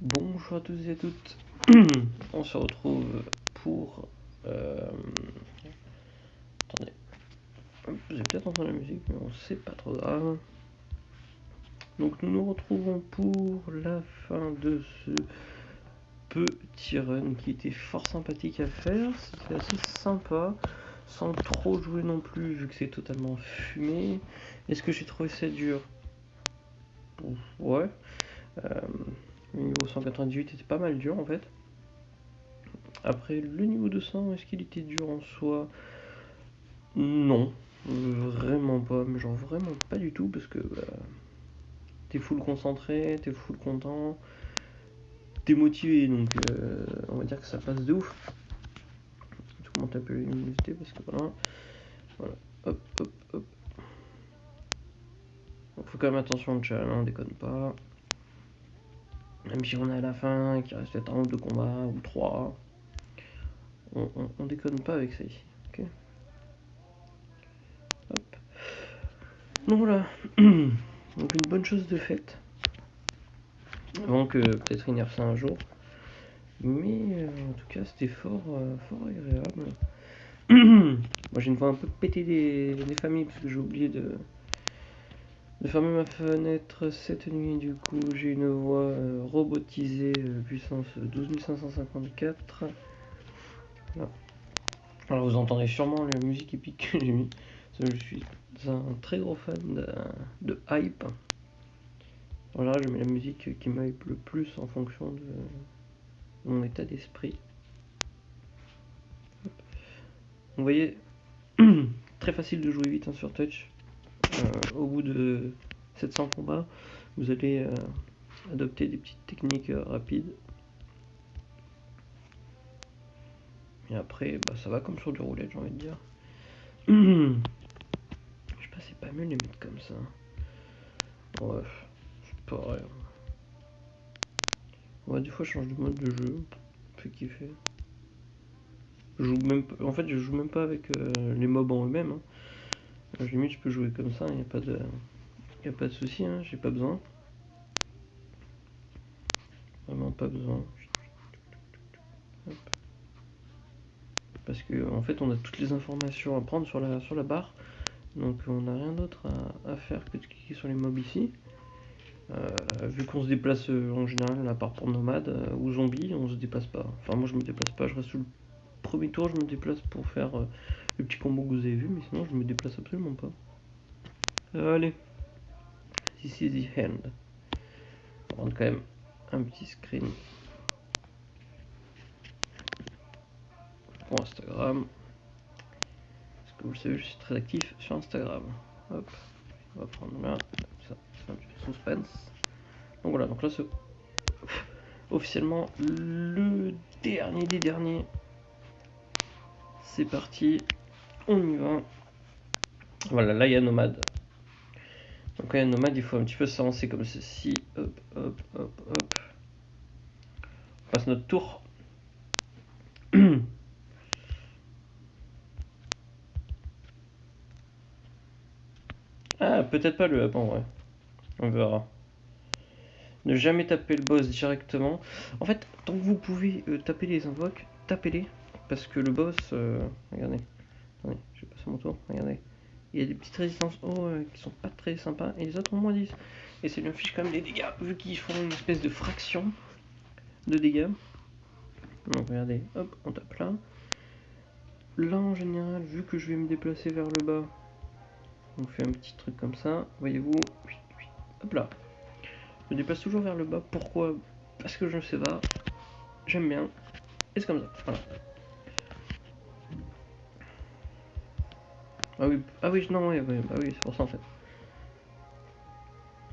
Bonjour à tous et à toutes. On se retrouve pour. Attendez, vous avez peut-être entendu la musique, mais on sait pas trop grave. Donc nous nous retrouvons pour la fin de ce petit run qui était fort sympathique à faire. C'était assez sympa, sans trop jouer non plus, vu que c'est totalement fumé. Est-ce que j'ai trouvé ça dur? Ouais. Le niveau 198 était pas mal dur en fait. Après, le niveau 200, est-ce qu'il était dur en soi? Non, vraiment pas, mais genre vraiment pas du tout, parce que t'es full concentré, t'es full content, t'es motivé, donc on va dire que ça passe de ouf. Je vais monter un peu la luminosité, parce que voilà, hop, hop, hop. Donc faut quand même attention au chat, on déconne pas. Même si on est à la fin, qu'il reste peut-être un ou deux combats, ou trois, on déconne pas avec ça ici, ok? Hop. Donc voilà, donc une bonne chose de faite, avant que peut-être il nerfe ça un jour. Mais en tout cas, c'était fort agréable. Moi, j'ai une fois un peu pété des familles parce que j'ai oublié de fermer ma fenêtre cette nuit. Du coup, j'ai une voix robotisée, puissance 12554. Voilà. Alors, vous entendez sûrement la musique épique que j'ai mis. Parce que je suis un très gros fan de hype. Voilà, je mets la musique qui m'hype le plus en fonction de mon état d'esprit. Vous voyez, très facile de jouer vite sur touch. Au bout de 700 combats, vous allez adopter des petites techniques rapides. Et après, ça va comme sur du roulette, j'ai envie de dire. Je sais pas, c'est pas mieux de les mettre comme ça. Ouais, c'est pareil. Ouais, des fois, je change de mode de jeu. Fait kiffer. Je joue même, en fait, je joue même pas avec les mobs en eux-mêmes. Hein. Limite, je peux jouer comme ça, il n'y a pas de souci, hein, j'ai pas besoin. Vraiment pas besoin. Hop. Parce que en fait, on a toutes les informations à prendre sur la barre. Donc on n'a rien d'autre à faire que de cliquer sur les mobs ici. Vu qu'on se déplace en général, à part pour nomade ou zombie, on se déplace pas. Enfin moi je me déplace pas, je reste sous le premier tour, je me déplace pour faire le petit combo que vous avez vu, mais sinon je me déplace absolument pas. Allez, this is the end. On va prendre quand même un petit screen pour Instagram. Parce que vous le savez, je suis très actif sur Instagram. Hop, on va prendre là, ça, un petit peu de suspense. Donc voilà, donc là c'est officiellement le dernier des derniers. C'est parti, on y va. Voilà, là il y a Nomade. Donc quand il y a Nomade, il faut un petit peu s'avancer comme ceci. Hop, hop, hop, hop. On passe notre tour. Ah, peut-être pas le up en vrai. On verra. Ne jamais taper le boss directement. En fait, tant que vous pouvez taper les invoques, tapez-les. Parce que le boss, regardez. Attendez, je vais passer mon tour. Regardez. Il y a des petites résistances haut qui sont pas très sympas. Et les autres ont moins 10. Et ça lui affiche quand même des dégâts. Vu qu'ils font une espèce de fraction de dégâts. Donc regardez, hop, on tape là. Là en général, vu que je vais me déplacer vers le bas, on fait un petit truc comme ça. Voyez-vous, hop là. Je me déplace toujours vers le bas. Pourquoi? Parce que je sais pas. J'aime bien. Et c'est comme ça. Voilà. Ah oui, non, ouais, bah oui, c'est pour ça en fait.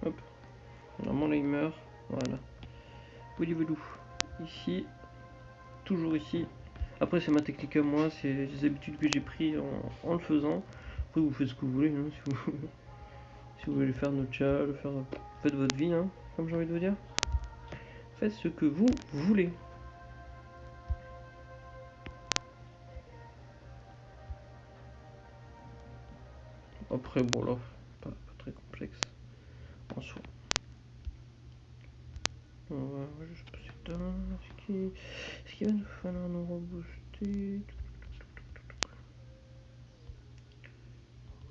Hop. Normalement là il meurt. Voilà. Voulou. Ici. Toujours ici. Après c'est ma technique à moi, c'est les habitudes que j'ai pris en le faisant. Après vous faites ce que vous voulez, hein, si vous voulez faire notre chat, faites votre vie, hein, comme j'ai envie de vous dire. Faites ce que vous voulez. Après bon là, pas très complexe en soi. On va juste passer dedans. Est-ce qu'il va nous falloir nous rebooster?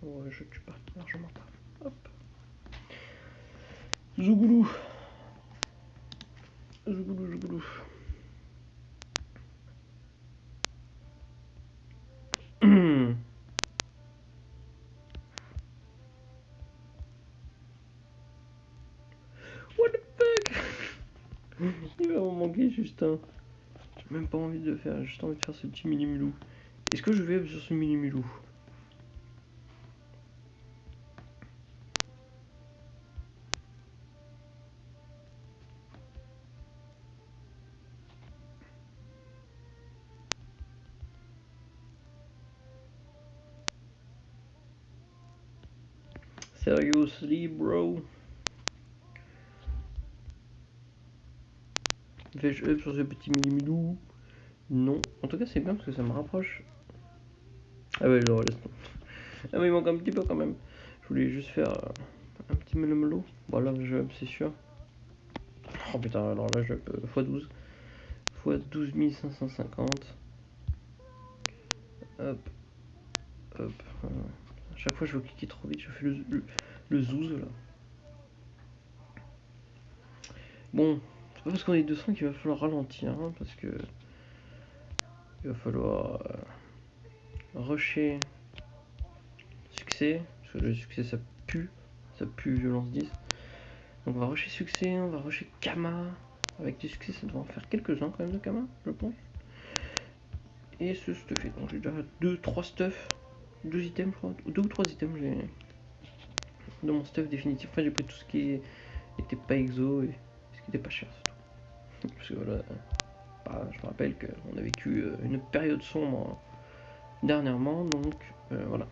Ouais, je tue pas, largement pas. Hop. Zougoulou. Zougoulou, zougoulou. What the fuck? Il va m'en manquer juste un. J'ai même pas envie de le faire, j'ai juste envie de faire ce petit mini-milou. Est-ce que je vais sur ce mini-milou? Seriously, bro? Vais-je up sur ce petit mini-milou? Non. En tout cas, c'est bien parce que ça me rapproche. Ah ouais, genre, laisse tomber. Ah mais il manque un petit peu quand même. Je voulais juste faire un petit melomelo. Voilà, je up, c'est sûr. Oh putain, alors là, je up x12. x 12550. Hop, hop. À chaque fois, je veux cliquer trop vite, je fais le zouz là. Bon, c'est pas parce qu'on est 200 qu'il va falloir ralentir, hein, parce que il va falloir rusher succès, parce que le succès ça pue violence 10. Donc on va rusher succès, on va rusher Kama. Avec des succès, ça devrait en faire quelques-uns quand même de Kama, je pense. Et ce stuff, donc j'ai déjà 2-3 stuff, 2 items, je crois, 2 ou 3 items j'ai dans mon stuff définitif. Enfin, j'ai pris tout ce qui était pas exo et ce qui était pas cher, c'est tout. Parce que voilà, je me rappelle qu'on a vécu une période sombre dernièrement, donc voilà.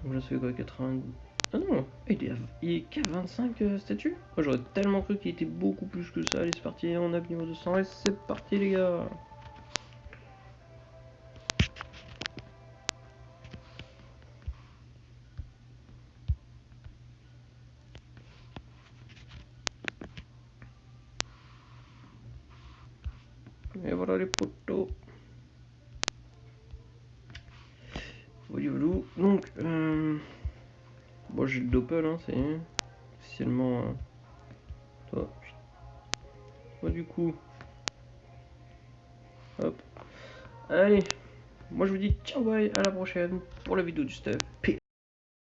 Donc là, c'est quoi, 90. Ah non, il est qu'à 25 statuts. Moi j'aurais tellement cru qu'il était beaucoup plus que ça. Allez, c'est parti, on a niveau 200 et c'est parti, les gars. Et voilà les potos. Voilà. Donc, bon, j'ai le doppel, hein, c'est officiellement. Toi. Moi, du coup, hop. Allez, moi je vous dis ciao, bye, à la prochaine pour la vidéo du stuff. Peace.